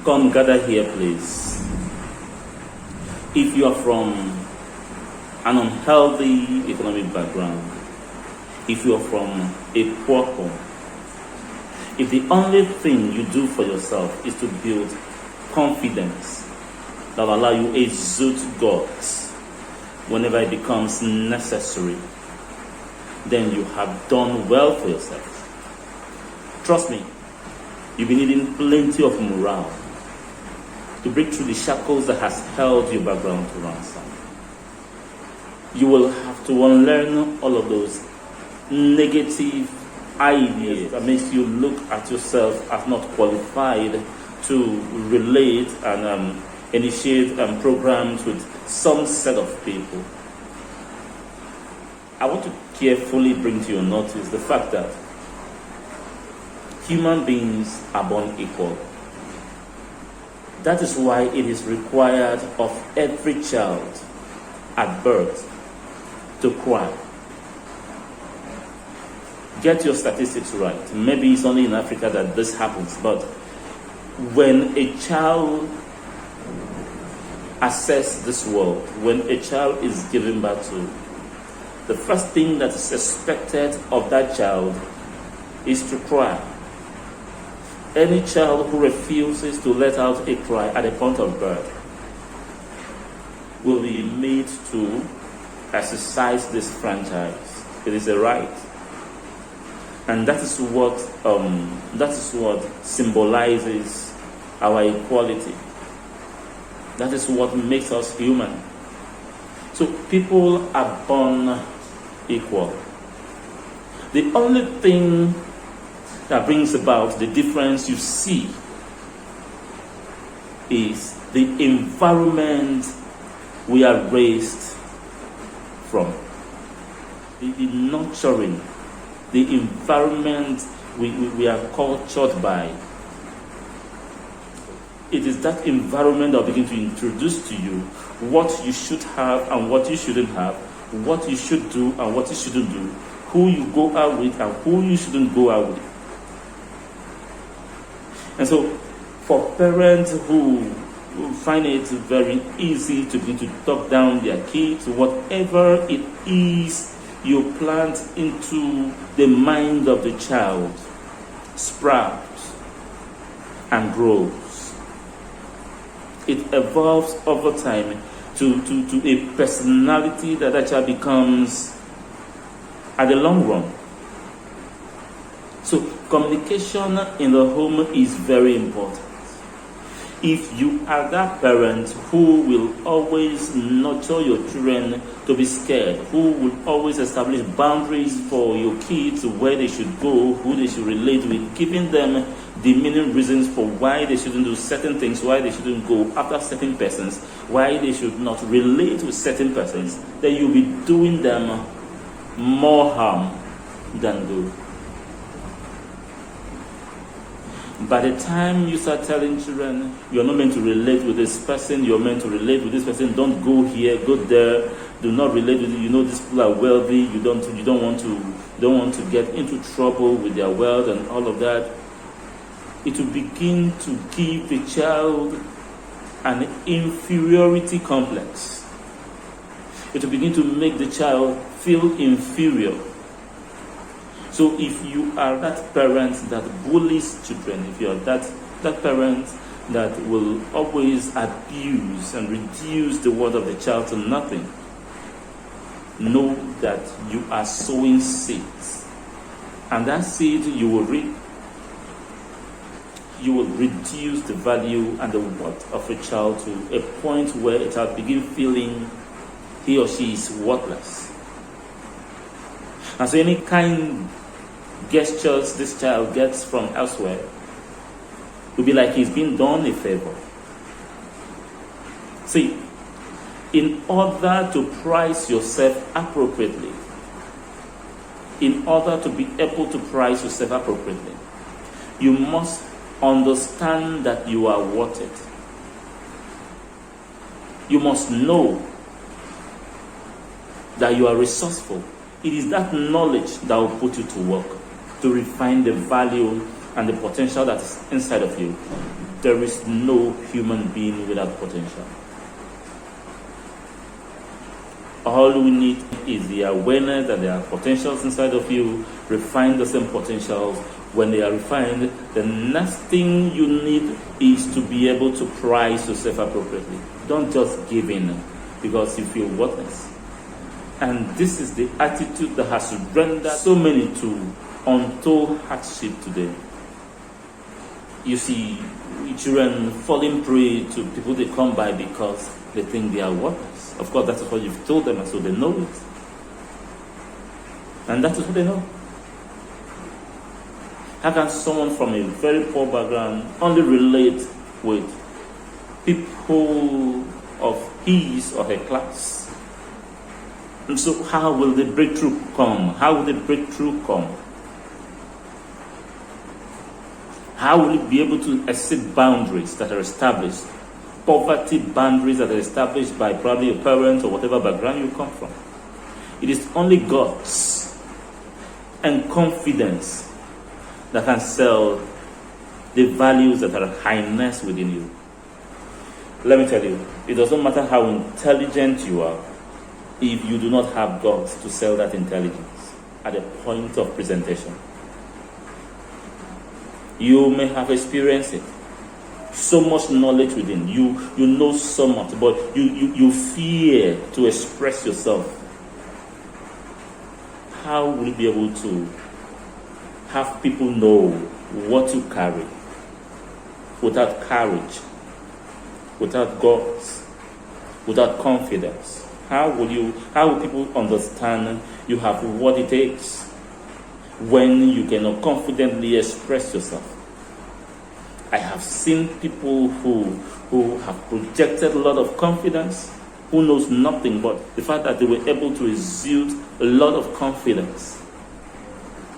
Come gather here, please. If you are from an unhealthy economic background, if you are from a poor home, if the only thing you do for yourself is to build confidence that will allow you to exude God whenever it becomes necessary, then you have done well for yourself. Trust me, you'll be needing plenty of morale to break through the shackles that has held your background to ransom. You will have to unlearn all of those negative ideas that makes you look at yourself as not qualified to relate and initiate programs with some set of people. I want to carefully bring to your notice the fact that human beings are born equal. That is why it is required of every child at birth to cry. Get your statistics right. Maybe it's only in Africa that this happens, but when a child accesses this world, when a child is given birth to, the first thing that is expected of that child is to cry. Any child who refuses to let out a cry at the point of birth will be made to exercise this franchise. It is a right, and that is what symbolizes our equality. That is what makes us human. So people are born equal. The only thing that brings about the difference you see is the environment we are raised from. The nurturing, the environment we are cultured by. It is that environment that will begin to introduce to you what you should have and what you shouldn't have, what you should do and what you shouldn't do, who you go out with and who you shouldn't go out with. And so, for parents who find it very easy to begin to talk down their kids, whatever it is you plant into the mind of the child sprouts and grows. It evolves over time to a personality that child becomes at the long run. So communication in the home is very important. If you are that parent who will always nurture your children to be scared, who will always establish boundaries for your kids, where they should go, who they should relate with, giving them demeaning reasons for why they shouldn't do certain things, why they shouldn't go after certain persons, why they should not relate with certain persons, then you'll be doing them more harm than good. By the time you start telling children you're not meant to relate with this person, you're meant to relate with this person, don't go here, go there, do not relate with it. You know these people are wealthy, you don't want to get into trouble with their wealth and all of that. It will begin to give the child an inferiority complex. It will begin to make the child feel inferior. So if you are that parent that bullies children, if you are that parent that will always abuse and reduce the word of the child to nothing, know that you are sowing seeds. And that seed you will reap. You will reduce the value and the worth of a child to a point where a child begins feeling he or she is worthless. And so any kind gestures this child gets from elsewhere will be like he's been done a favor. See, in order to price yourself appropriately, in order to be able to price yourself appropriately, you must understand that you are worth it. You must know that you are resourceful. It is that knowledge that will put you to work to refine the value and the potential that is inside of you, there is no human being without potential. All we need is the awareness that there are potentials inside of you. Refine the same potentials. When they are refined, the next thing you need is to be able to price yourself appropriately. Don't just give in because you feel worthless. And this is the attitude that has rendered so many to untold hardship today. You see children falling prey to people they come by because they think they are worthless. Of course, that is what you've told them, and so they know it. And that is what they know. How can someone from a very poor background only relate with people of his or her class? And so how will the breakthrough come? How will the breakthrough come? How will it be able to exceed boundaries that are established? Poverty boundaries that are established by probably your parents or whatever background you come from. It is only guts and confidence that can sell the values that are highness within you. Let me tell you, it doesn't matter how intelligent you are if you do not have guts to sell that intelligence at the point of presentation. You may have experienced it. So much knowledge within you. You know so much, but you fear to express yourself. How will you be able to have people know what you carry without courage, without guts, without confidence? How will people understand you have what it takes when you cannot confidently express yourself? I have seen people who have projected a lot of confidence, who knows nothing but the fact that they were able to exude a lot of confidence.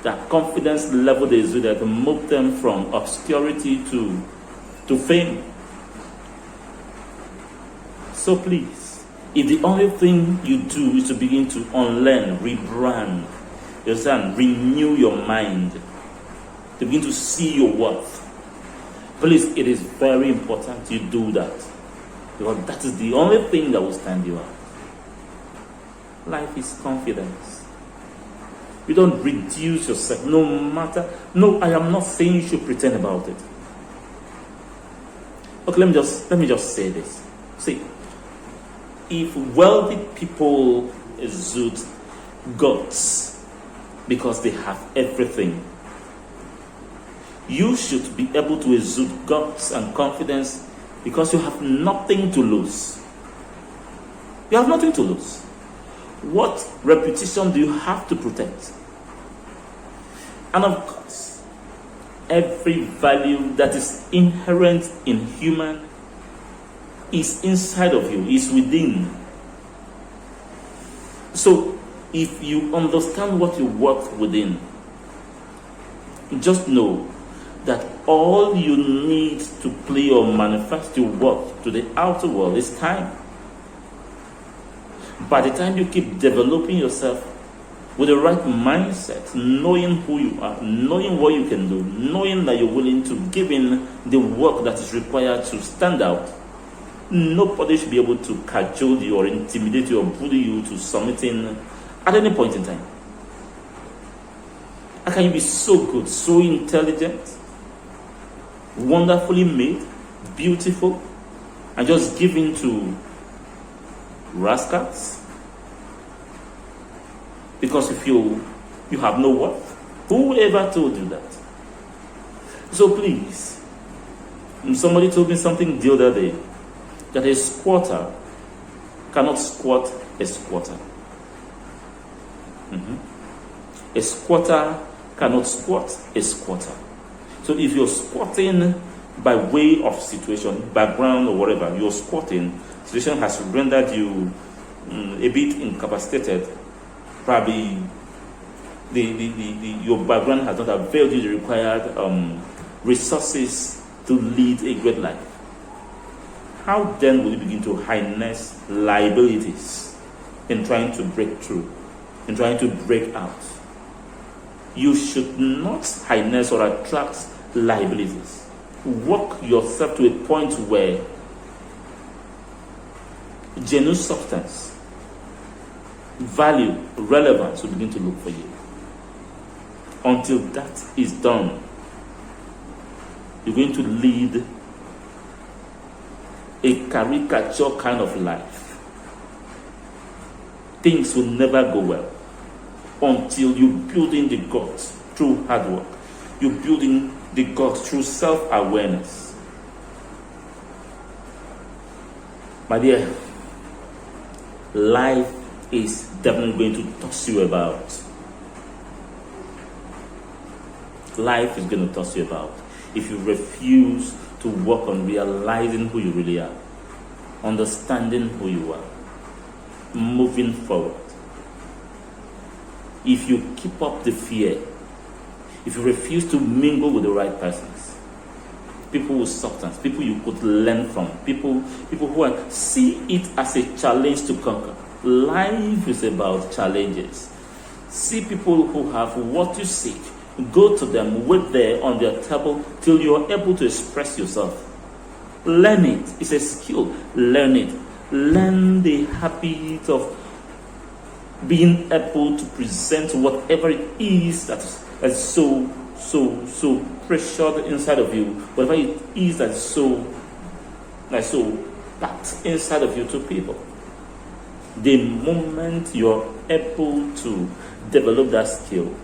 That confidence level they exuded moved them from obscurity to fame. So please, if the only thing you do is to begin to unlearn, rebrand, you understand, renew your mind, to begin to see your worth, please, it is very important you do that, because that is the only thing that will stand you out. Life is confidence. You don't reduce yourself, no, I am not saying you should pretend about it. Okay, let me just say this. See, if wealthy people exude guts because they have everything, you should be able to exude guts and confidence because you have nothing to lose. You have nothing to lose. What reputation do you have to protect? And of course, every value that is inherent in human is inside of you, is within. So, if you understand what you work within, just know that all you need to play or manifest your work to the outer world is time. By the time you keep developing yourself with the right mindset, knowing who you are, knowing what you can do, knowing that you're willing to give in the work that is required to stand out, nobody should be able to cajole you or intimidate you or bully you to submitting at any point in time. How can you be so good, so intelligent, wonderfully made, beautiful, and just give in to rascals because you feel you have no worth? Who ever told you that? So please, somebody told me something the other day, that a squatter cannot squat a squatter. A squatter cannot squat a squatter. So if you're squatting by way of situation, background or whatever, you're squatting, situation has rendered you a bit incapacitated, probably your background has not availed you the required resources to lead a great life. How then will you begin to harness liabilities in trying to break through, in trying to break out? You should not harness or attract liabilities. Work yourself to a point where genuine substance, value, relevance will begin to look for you. Until that is done, you're going to lead a caricature kind of life. Things will never go well until you build in the guts through hard work. You build in the guts through self-awareness. My dear, life is definitely going to toss you about. Life is going to toss you about if you refuse to work on realizing who you really are, understanding who you are, moving forward. If you keep up the fear, if you refuse to mingle with the right persons, people with substance, people you could learn from, people who see it as a challenge to conquer. Life is about challenges. See people who have what you seek. Go to them, wait there on their table till you are able to express yourself. Learn it. It's a skill. Learn it. Learn the habit of being able to present whatever it is that's so precious inside of you, whatever it is that's so packed inside of you to people. The moment you're able to develop that skill,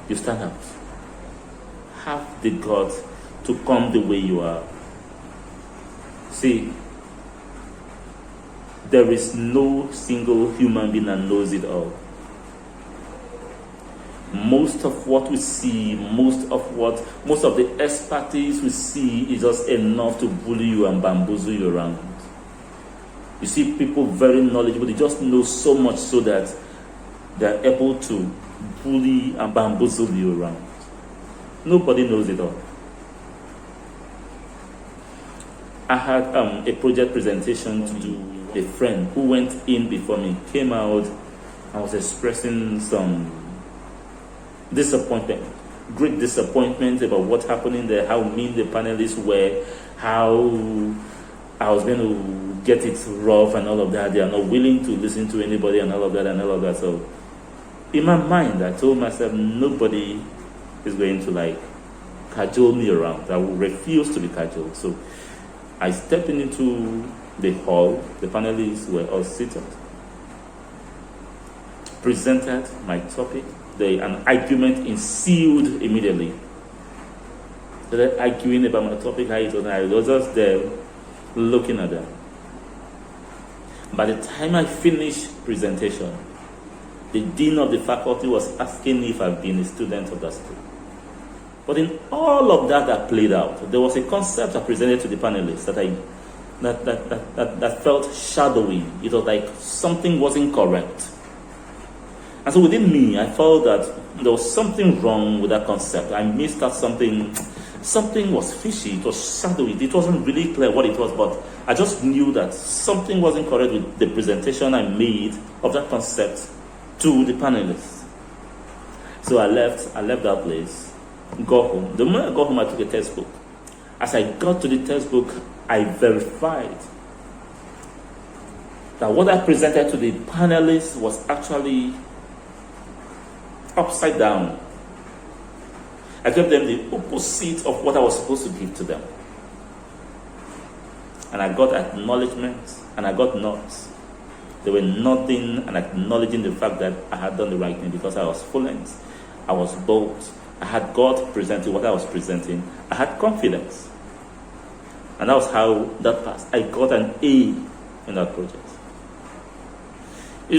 you stand out. Have the guts to come the way you are. See, there is no single human being that knows it all. Most of what we see, most of the expertise we see is just enough to bully you and bamboozle you around. You see people very knowledgeable, they just know so much so that they're able to bully and bamboozle you around. Nobody knows it all. I had a project presentation to do. A friend who went in before me came out and was expressing some disappointment, great disappointment about what happened in there, how mean the panelists were, how I was going to get it rough and all of that. They are not willing to listen to anybody and all of that. So in my mind, I told myself, nobody is going to cajole me around. I will refuse to be cajoled. So I stepped into the hall. The panelists were all seated. Presented my topic. An argument ensued immediately. Started arguing about my topic. I was just there looking at them. By the time I finished presentation, the dean of the faculty was asking if I've been a student of that school. But in all of that played out, there was a concept I presented to the panelists that felt shadowy. It was like something wasn't correct. And so within me, I felt that there was something wrong with that concept. I missed out something. Something was fishy. It was shadowy. It wasn't really clear what it was, but I just knew that something wasn't correct with the presentation I made of that concept to the panelists. So I left that place, got home. The moment I got home, I took a textbook. As I got to the textbook, I verified that what I presented to the panelists was actually upside down. I gave them the opposite of what I was supposed to give to them. And I got acknowledgement and I got nods. They were nodding and acknowledging the fact that I had done the right thing because I was fluent, I was bold, I had got presented what I was presenting, I had confidence. And that was how that passed. I got an A in that project.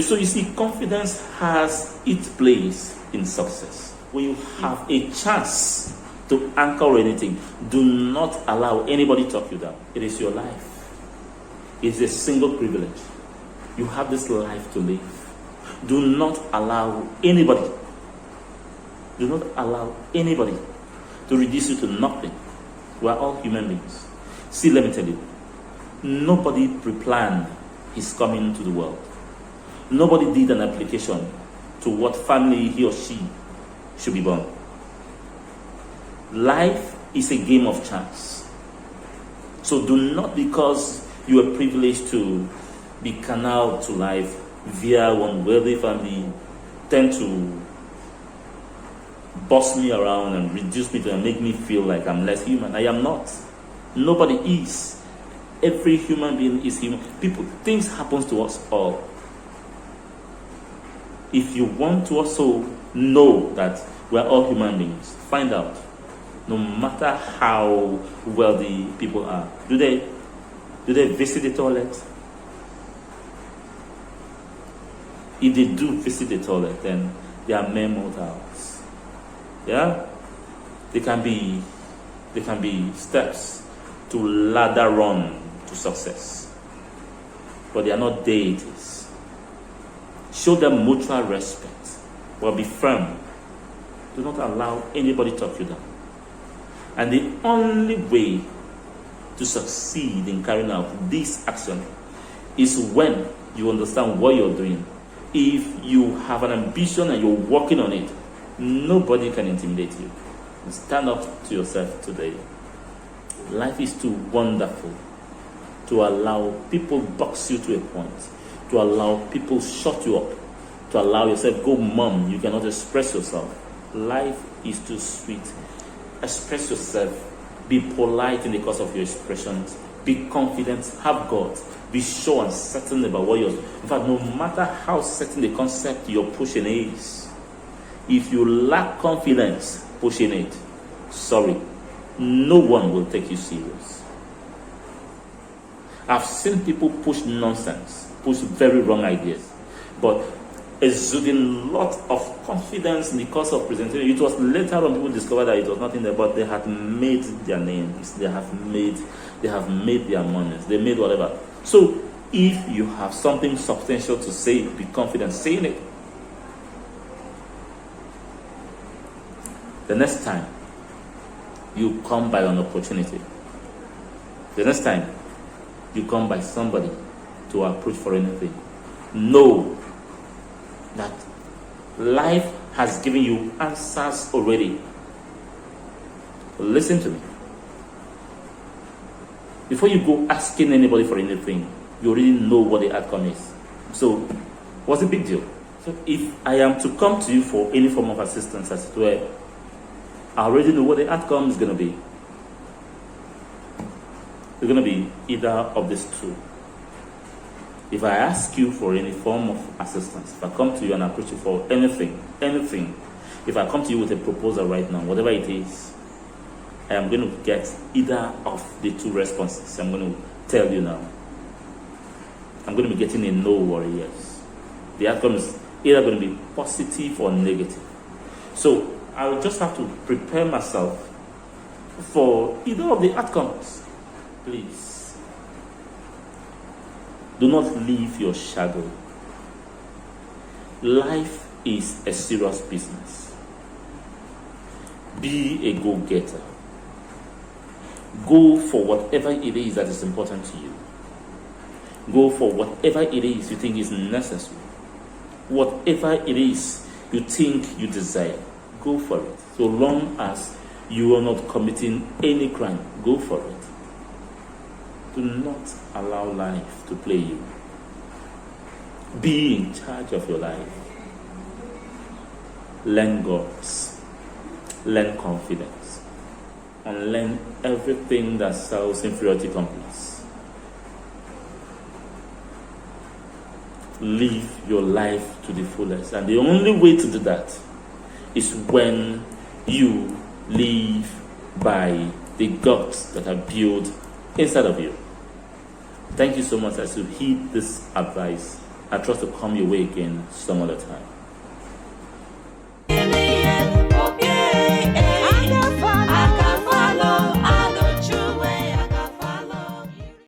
So you see, confidence has its place in success. When you have a chance to anchor anything, do not allow anybody to talk you down. It is your life. It's a single privilege. You have this life to live. Do not allow anybody to reduce you to nothing. We are all human beings. See, let me tell you, nobody pre-planned his coming to the world. Nobody did an application to what family he or she should be born. Life is a game of chance. So do not, because you are privileged to be canaled to life via one wealthy family, tend to boss me around and reduce me to and make me feel like I'm less human. I am not. Nobody is. Every human being is human. Things happen to us all. If you want to also know that we're all human beings, find out. No matter how wealthy people are, do they visit the toilet? If they do visit the toilet, then they are mere mortals. Yeah, they can be steps to ladder run to success, but they are not deities. Show them mutual respect, but be firm. Do not allow anybody to talk you down. And the only way to succeed in carrying out this action is when you understand what you're doing. If you have an ambition and you're working on it, nobody can intimidate you. Stand up to yourself today. Life is too wonderful to allow people box you to a point, to allow people shut you up, to allow yourself go mum, you cannot express yourself. Life is too sweet. Express yourself. Be polite in the course of your expressions. Be confident. Have God. Be sure and certain about what you're doing. In fact, no matter how certain the concept you're pushing is, if you lack confidence pushing it, sorry, no one will take you serious. I've seen people push nonsense, push very wrong ideas, but exuding lot of confidence in the course of presentation. It was later on people discovered that it was nothing there, but they had made their names, they have made their monies, they made whatever. So if you have something substantial to say, be confident saying it. The next time you come by an opportunity, the next time you come by somebody to approach for anything, know that life has given you answers already. Listen to me. Before you go asking anybody for anything, you already know what the outcome is. So, what's the big deal? So, if I am to come to you for any form of assistance, as it were, I already know what the outcome is going to be. It's going to be either of these two. If I ask you for any form of assistance, if I come to you and approach you for anything, if I come to you with a proposal right now, whatever it is, I am going to get either of the two responses. I'm going to tell you now. I'm going to be getting a no or a yes. The outcome is either going to be positive or negative. So I will just have to prepare myself for either of the outcomes. Please, do not leave your shadow. Life is a serious business. Be a go-getter. Go for whatever it is that is important to you. Go for whatever it is you think is necessary. Whatever it is you think you desire, go for it. So long as you are not committing any crime, go for it. Do not allow life to play you. Be in charge of your life. Learn gods. Learn confidence. And learn everything that sells inferiority complex. Live your life to the fullest. And the only way to do that is when you live by the gods that are built inside of you. Thank you so much as you heed this advice. I trust to come your way again some other time.